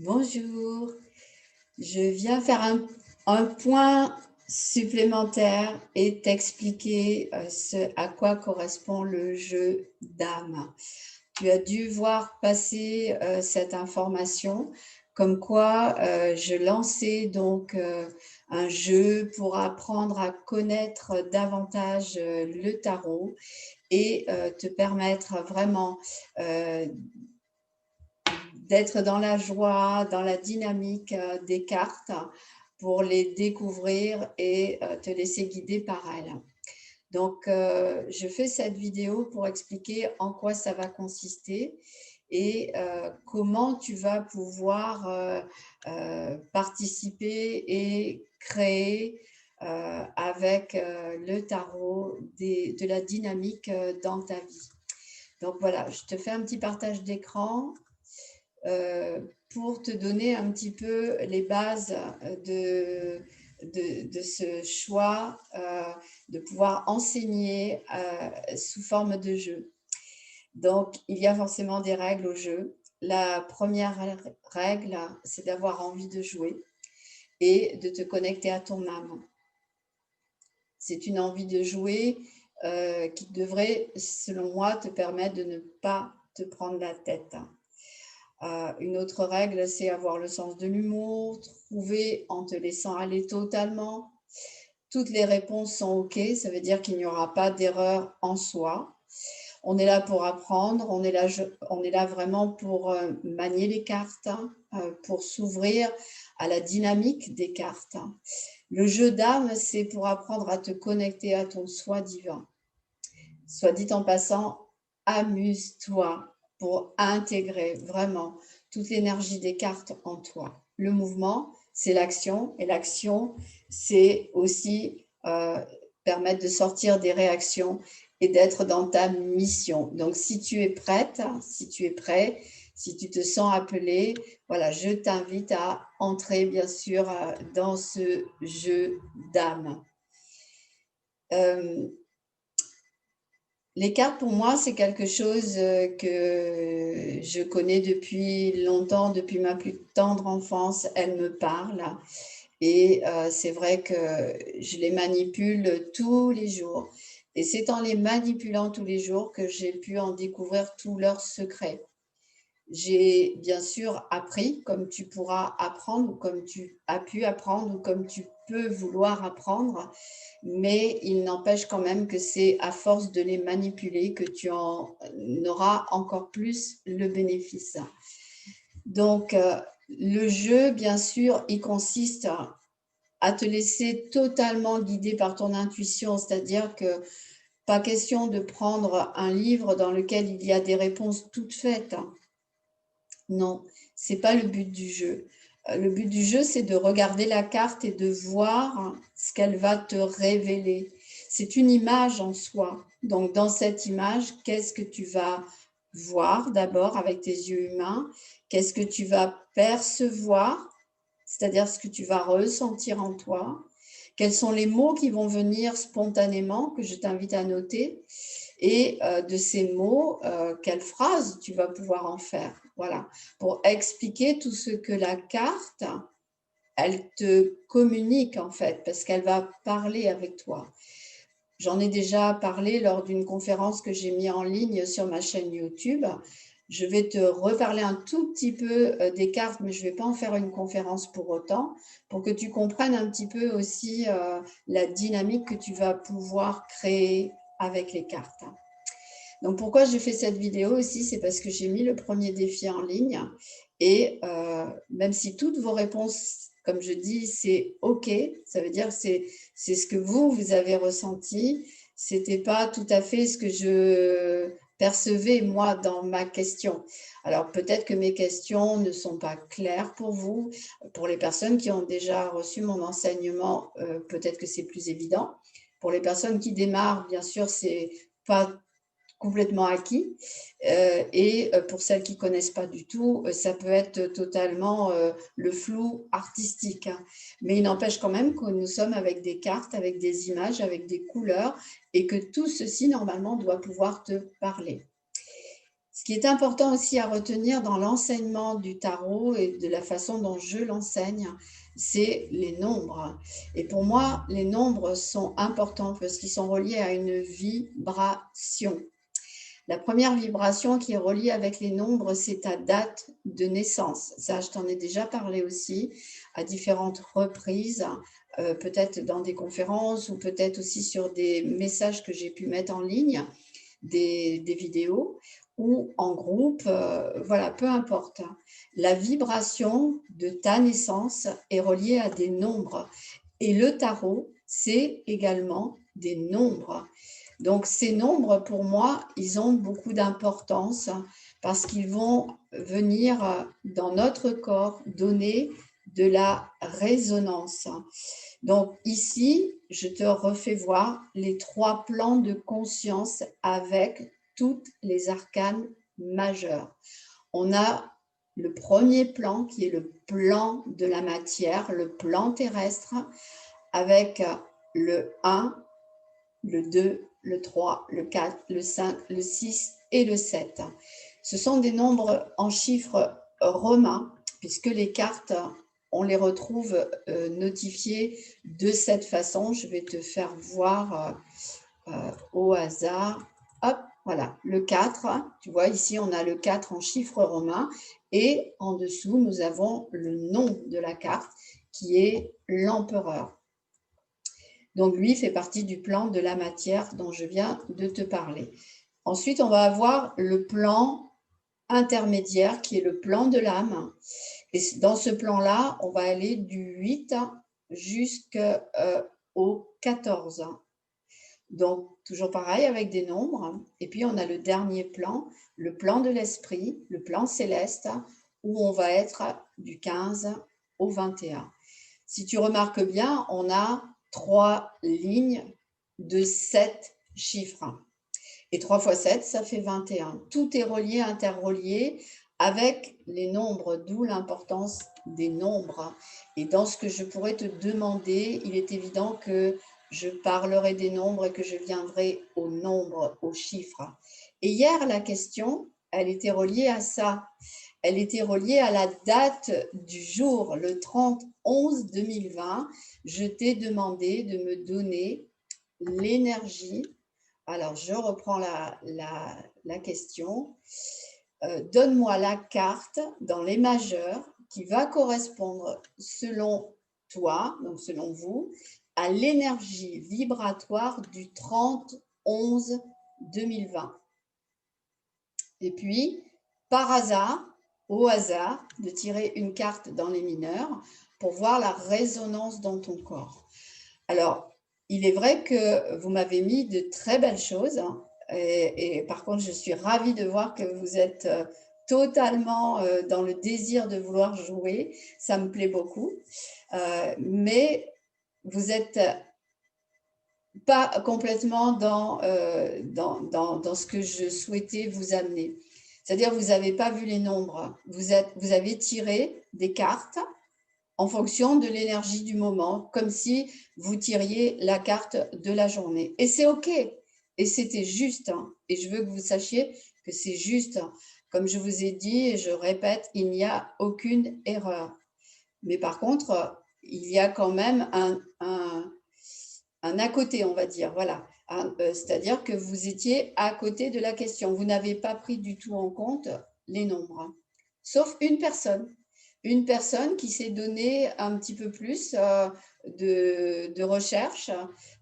Bonjour, je viens faire un point supplémentaire et t'expliquer ce à quoi correspond le jeu d'âme. Tu as dû voir passer cette information comme quoi je lançais donc un jeu pour apprendre à connaître davantage le tarot et te permettre vraiment euh, d'être dans la joie, dans la dynamique des cartes pour les découvrir et te laisser guider par elles. Donc, je fais cette vidéo pour expliquer en quoi ça va consister et comment tu vas pouvoir participer et créer avec le tarot de la dynamique dans ta vie. Donc voilà, je te fais un petit partage d'écran pour te donner un petit peu les bases de ce choix de pouvoir enseigner sous forme de jeu. Donc, il y a forcément des règles au jeu. La première règle, c'est d'avoir envie de jouer et de te connecter à ton âme. C'est une envie de jouer qui devrait, selon moi, te permettre de ne pas te prendre la tête. Une autre règle, c'est avoir le sens de l'humour, trouver en te laissant aller totalement. Toutes les réponses sont OK, ça veut dire qu'il n'y aura pas d'erreur en soi. On est là pour apprendre, on est là vraiment pour manier les cartes, pour s'ouvrir à la dynamique des cartes. Le jeu d'âme, c'est pour apprendre à te connecter à ton soi divin. Soit dit en passant, amuse-toi pour intégrer vraiment toute l'énergie des cartes en toi. Le mouvement, c'est l'action, et l'action, c'est aussi permettre de sortir des réactions et d'être dans ta mission. Donc, si tu es prête, si tu es prêt, si tu te sens appelé, voilà, je t'invite à entrer, bien sûr, dans ce jeu d'âme. Les cartes, pour moi, c'est quelque chose que je connais depuis longtemps, depuis ma plus tendre enfance. Elles me parlent et c'est vrai que je les manipule tous les jours. Et c'est en les manipulant tous les jours que j'ai pu en découvrir tous leurs secrets. J'ai bien sûr appris, comme tu pourras apprendre, ou comme tu as pu apprendre, ou comme tu peux vouloir apprendre, mais il n'empêche quand même que c'est à force de les manipuler que tu en auras encore plus le bénéfice. Donc, le jeu, bien sûr, il consiste à te laisser totalement guider par ton intuition, c'est-à-dire que pas question de prendre un livre dans lequel il y a des réponses toutes faites. Non, c'est pas le but du jeu. Le but du jeu, c'est de regarder la carte et de voir ce qu'elle va te révéler. C'est une image en soi. Donc, dans cette image, qu'est-ce que tu vas voir d'abord avec tes yeux humains? Qu'est-ce que tu vas percevoir? C'est-à-dire ce que tu vas ressentir en toi. Quels sont les mots qui vont venir spontanément, que je t'invite à noter? Et de ces mots, quelle phrase tu vas pouvoir en faire. Voilà, pour expliquer tout ce que la carte, elle te communique en fait, parce qu'elle va parler avec toi. J'en ai déjà parlé lors d'une conférence que j'ai mis en ligne sur ma chaîne YouTube. Je vais te reparler un tout petit peu des cartes, mais je ne vais pas en faire une conférence pour autant, pour que tu comprennes un petit peu aussi la dynamique que tu vas pouvoir créer avec les cartes. Donc, pourquoi je fais cette vidéo aussi, c'est parce que j'ai mis le premier défi en ligne et même si toutes vos réponses, comme je dis, c'est OK, ça veut dire que c'est ce que vous avez ressenti, c'était pas tout à fait ce que je percevais moi dans ma question. Alors, peut-être que mes questions ne sont pas claires pour vous. Pour les personnes qui ont déjà reçu mon enseignement, peut-être que c'est plus évident. Pour les personnes qui démarrent, bien sûr, c'est pas complètement acquis. Et pour celles qui ne connaissent pas du tout, ça peut être totalement le flou artistique. Hein. Mais il n'empêche quand même que nous sommes avec des cartes, avec des images, avec des couleurs, et que tout ceci, normalement, doit pouvoir te parler. Ce qui est important aussi à retenir dans l'enseignement du tarot et de la façon dont je l'enseigne, c'est les nombres. Et pour moi, les nombres sont importants parce qu'ils sont reliés à une vibration. La première vibration qui est reliée avec les nombres, c'est ta date de naissance. Ça, je t'en ai déjà parlé aussi à différentes reprises, peut-être dans des conférences ou peut-être aussi sur des messages que j'ai pu mettre en ligne, des vidéos ou en groupe, voilà, peu importe. La vibration de ta naissance est reliée à des nombres. Et le tarot, c'est également des nombres. Donc, ces nombres, pour moi, ils ont beaucoup d'importance parce qu'ils vont venir dans notre corps donner de la résonance. Donc, ici, je te refais voir les 3 plans de conscience avec toutes les arcanes majeures. On a le premier plan qui est le plan de la matière, le plan terrestre, avec le 1, le 2, le 3, le 4, le 5, le 6 et le 7. Ce sont des nombres en chiffres romains, puisque les cartes, on les retrouve notifiées de cette façon. Je vais te faire voir au hasard. Hop, voilà, le 4. Tu vois, ici, on a le 4 en chiffres romains. Et en dessous, nous avons le nom de la carte, qui est l'empereur. Donc, lui fait partie du plan de la matière dont je viens de te parler. Ensuite, on va avoir le plan intermédiaire qui est le plan de l'âme. Et dans ce plan-là, on va aller du 8 jusqu'au 14. Donc, toujours pareil avec des nombres. Et puis, on a le dernier plan, le plan de l'esprit, le plan céleste, où on va être du 15 au 21. Si tu remarques bien, on a 3 lignes de 7 chiffres. Et 3 fois 7, ça fait 21. Tout est relié, interrelié avec les nombres, d'où l'importance des nombres. Et dans ce que je pourrais te demander, il est évident que je parlerai des nombres et que je viendrai aux nombres, aux chiffres. Et hier, la question, elle était reliée à ça. Elle était reliée à la date du jour, le 30/11/2020. Je t'ai demandé de me donner l'énergie. Alors, je reprends la question. Donne-moi la carte dans les majeurs qui va correspondre selon toi, donc selon vous, à l'énergie vibratoire du 30/11/2020. Et puis, par hasard, au hasard, de tirer une carte dans les mineurs pour voir la résonance dans ton corps. Alors, il est vrai que vous m'avez mis de très belles choses, hein, et par contre, je suis ravie de voir que vous êtes totalement dans le désir de vouloir jouer. Ça me plaît beaucoup. Mais vous n'êtes pas complètement dans ce que je souhaitais vous amener. C'est-à-dire, vous n'avez pas vu les nombres. Vous avez tiré des cartes en fonction de l'énergie du moment, comme si vous tiriez la carte de la journée. Et c'est OK. Et c'était juste. Hein. Et je veux que vous sachiez que c'est juste. Comme je vous ai dit, et je répète, il n'y a aucune erreur. Mais par contre, il y a quand même un à côté, on va dire. Voilà. C'est-à-dire que vous étiez à côté de la question. Vous n'avez pas pris du tout en compte les nombres. Sauf une personne qui s'est donné un petit peu plus de recherche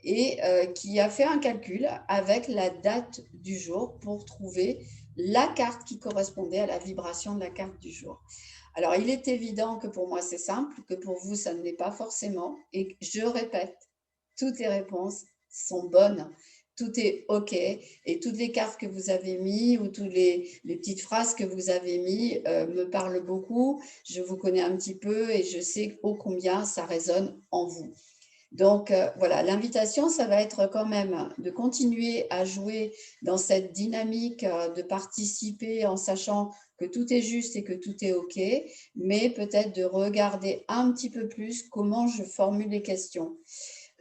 et qui a fait un calcul avec la date du jour pour trouver la carte qui correspondait à la vibration de la carte du jour. Alors, il est évident que pour moi, c'est simple, que pour vous, ça ne l'est pas forcément. Et je répète, toutes les réponses sont bonnes. Tout est OK. Et toutes les cartes que vous avez mises ou toutes les petites phrases que vous avez mises me parlent beaucoup. Je vous connais un petit peu et je sais ô combien ça résonne en vous. Donc, voilà, l'invitation, ça va être quand même de continuer à jouer dans cette dynamique, de participer en sachant que tout est juste et que tout est OK, mais peut-être de regarder un petit peu plus comment je formule les questions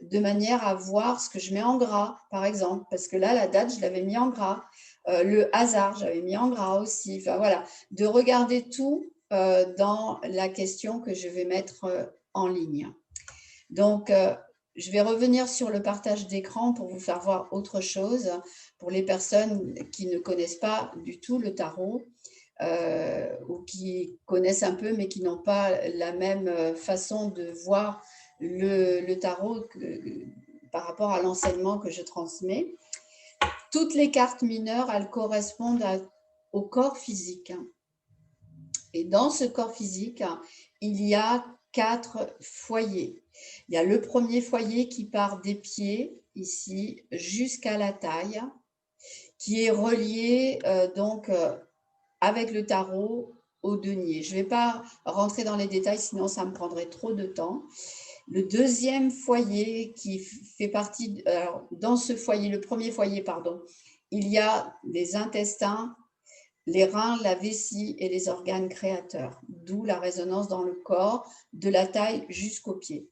de manière à voir ce que je mets en gras, par exemple, parce que là, la date, je l'avais mis en gras. Le hasard, j'avais mis en gras aussi. Enfin, voilà, de regarder tout dans la question que je vais mettre en ligne. Donc, je vais revenir sur le partage d'écran pour vous faire voir autre chose pour les personnes qui ne connaissent pas du tout le tarot ou qui connaissent un peu mais qui n'ont pas la même façon de voir le tarot par rapport à l'enseignement que je transmets. Toutes les cartes mineures, elles correspondent au corps physique. Et dans ce corps physique, il y a 4 foyers. Il y a le premier foyer qui part des pieds, ici, jusqu'à la taille, qui est relié donc avec le tarot au denier. Je ne vais pas rentrer dans les détails, sinon ça me prendrait trop de temps. Le deuxième foyer qui fait partie, alors dans ce foyer, le premier foyer, pardon, il y a les intestins, les reins, la vessie et les organes créateurs, d'où la résonance dans le corps, de la taille jusqu'aux pieds.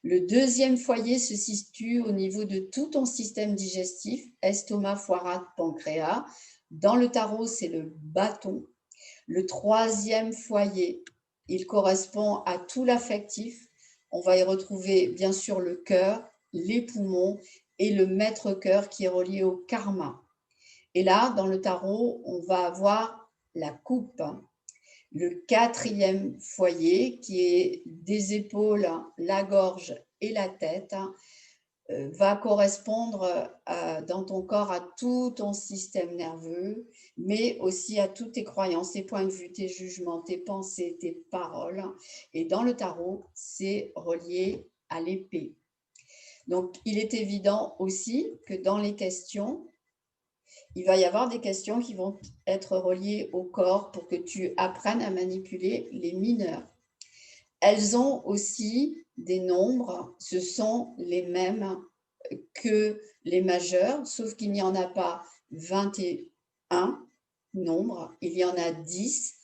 Le deuxième foyer se situe au niveau de tout ton système digestif, estomac, foie, rate, pancréas. Dans le tarot, c'est le bâton. Le troisième foyer, il correspond à tout l'affectif. On va y retrouver bien sûr le cœur, les poumons et le maître-cœur qui est relié au karma. Et là, dans le tarot, on va avoir la coupe. Le quatrième foyer, qui est des épaules, la gorge et la tête, va correspondre dans ton corps à tout ton système nerveux, mais aussi à toutes tes croyances, tes points de vue, tes jugements, tes pensées, tes paroles. Et dans le tarot, c'est relié à l'épée. Donc, il est évident aussi que dans les questions, il va y avoir des questions qui vont être reliées au corps pour que tu apprennes à manipuler les mineurs. Elles ont aussi des nombres, ce sont les mêmes que les majeurs, sauf qu'il n'y en a pas 21 nombres, il y en a 10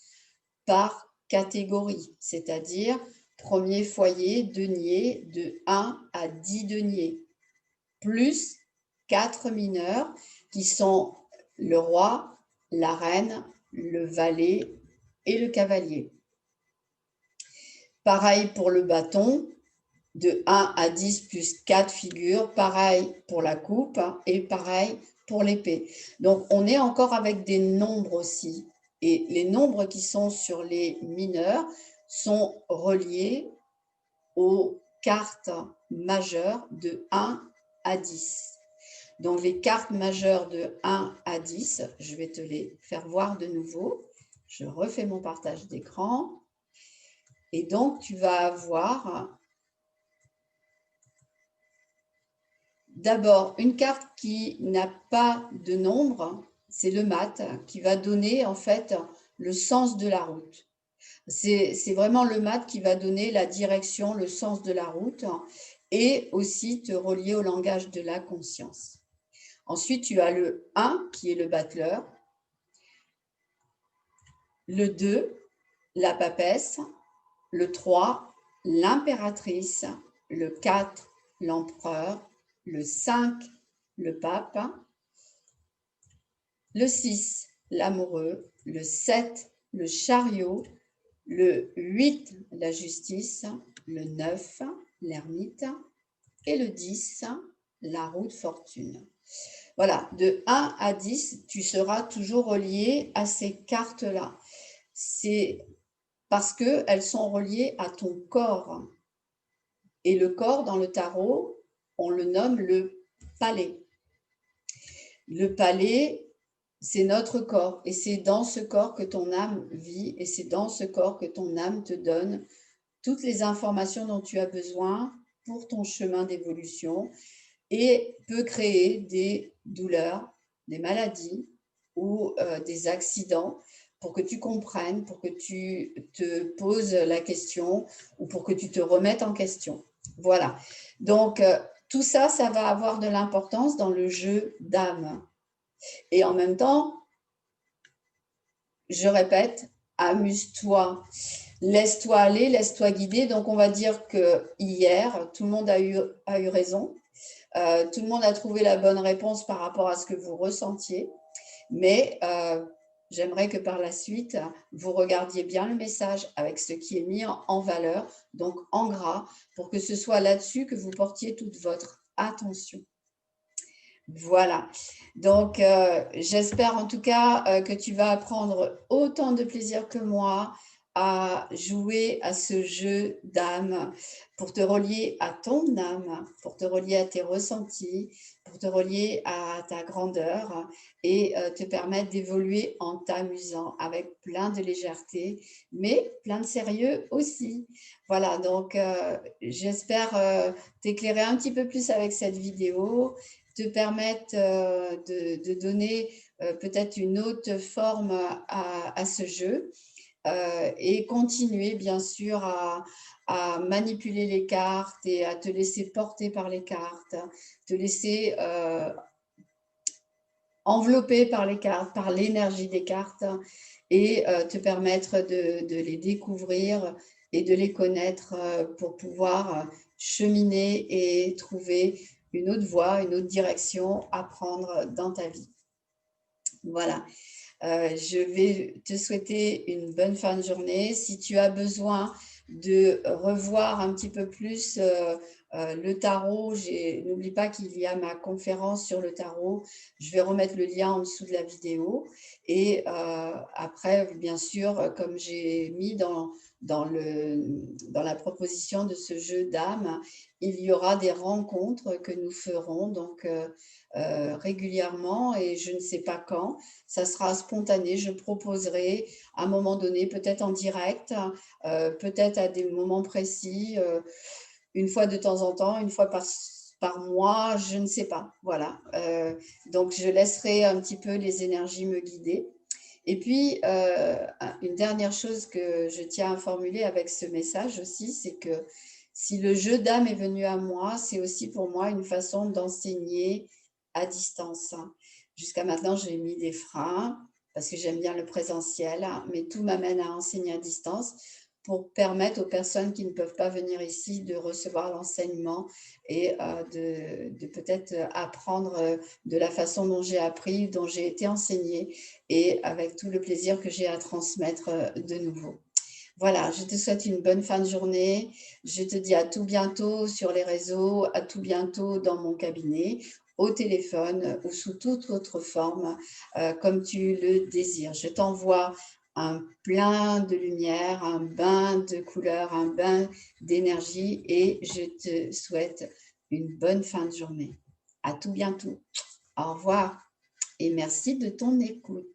par catégorie, c'est-à-dire premier foyer, denier, de 1 à 10 deniers, plus 4 mineurs qui sont le roi, la reine, le valet et le cavalier. Pareil pour le bâton, de 1 à 10 plus 4 figures, pareil pour la coupe et pareil pour l'épée. Donc, on est encore avec des nombres aussi. Et les nombres qui sont sur les mineurs sont reliés aux cartes majeures de 1 à 10. Donc, les cartes majeures de 1 à 10, je vais te les faire voir de nouveau. Je refais mon partage d'écran. Et donc, tu vas avoir d'abord une carte qui n'a pas de nombre, c'est le mat, qui va donner en fait le sens de la route. C'est vraiment le mat qui va donner la direction, le sens de la route et aussi te relier au langage de la conscience. Ensuite, tu as le 1 qui est le battleur, le 2, la papesse, le 3, l'impératrice, le 4, l'empereur, le 5, le pape, le 6, l'amoureux, le 7, le chariot, le 8, la justice, le 9, l'ermite et le 10, la roue de fortune. Voilà, de 1 à 10, tu seras toujours relié à ces cartes-là. C'est parce qu'elles sont reliées à ton corps. Et le corps, dans le tarot, on le nomme le palais. Le palais, c'est notre corps. Et c'est dans ce corps que ton âme vit. Et c'est dans ce corps que ton âme te donne toutes les informations dont tu as besoin pour ton chemin d'évolution et peut créer des douleurs, des maladies ou des accidents pour que tu comprennes, pour que tu te poses la question ou pour que tu te remettes en question. Voilà. Donc, tout ça, ça va avoir de l'importance dans le jeu d'âme. Et en même temps, je répète, amuse-toi, laisse-toi aller, laisse-toi guider. Donc, on va dire que hier, tout le monde a eu raison. Tout le monde a trouvé la bonne réponse par rapport à ce que vous ressentiez. Mais j'aimerais que par la suite, vous regardiez bien le message avec ce qui est mis en valeur, donc en gras, pour que ce soit là-dessus que vous portiez toute votre attention. Voilà, donc j'espère en tout cas que tu vas prendre autant de plaisir que moi à jouer à ce jeu d'âme pour te relier à ton âme, pour te relier à tes ressentis, pour te relier à ta grandeur et te permettre d'évoluer en t'amusant avec plein de légèreté, mais plein de sérieux aussi. Voilà, donc j'espère t'éclairer un petit peu plus avec cette vidéo, te permettre de donner peut-être une autre forme à ce jeu et continuer bien sûr à manipuler les cartes et à te laisser porter par les cartes, te laisser envelopper par les cartes, par l'énergie des cartes et te permettre de les découvrir et de les connaître pour pouvoir cheminer et trouver une autre voie, une autre direction à prendre dans ta vie. Voilà. Je vais te souhaiter une bonne fin de journée. Si tu as besoin de revoir un petit peu plus le tarot, n'oublie pas qu'il y a ma conférence sur le tarot. Je vais remettre le lien en dessous de la vidéo. Et après, bien sûr, comme j'ai mis dans la proposition de ce jeu d'âme, il y aura des rencontres que nous ferons donc régulièrement et je ne sais pas quand. Ça sera spontané, je proposerai à un moment donné, peut-être en direct, peut-être à des moments précis, une fois de temps en temps, une fois par mois, je ne sais pas. Voilà. Donc, je laisserai un petit peu les énergies me guider. Et puis, une dernière chose que je tiens à formuler avec ce message aussi, c'est que si le jeu d'âme est venu à moi, c'est aussi pour moi une façon d'enseigner à distance. Jusqu'à maintenant, j'ai mis des freins parce que j'aime bien le présentiel, mais tout m'amène à enseigner à distance pour permettre aux personnes qui ne peuvent pas venir ici de recevoir l'enseignement et de peut-être apprendre de la façon dont j'ai appris, dont j'ai été enseignée et avec tout le plaisir que j'ai à transmettre de nouveau. Voilà, je te souhaite une bonne fin de journée. Je te dis à tout bientôt sur les réseaux, à tout bientôt dans mon cabinet, au téléphone ou sous toute autre forme, comme tu le désires. Je t'envoie un plein de lumière, un bain de couleur, un bain d'énergie et je te souhaite une bonne fin de journée. À tout bientôt. Au revoir et merci de ton écoute.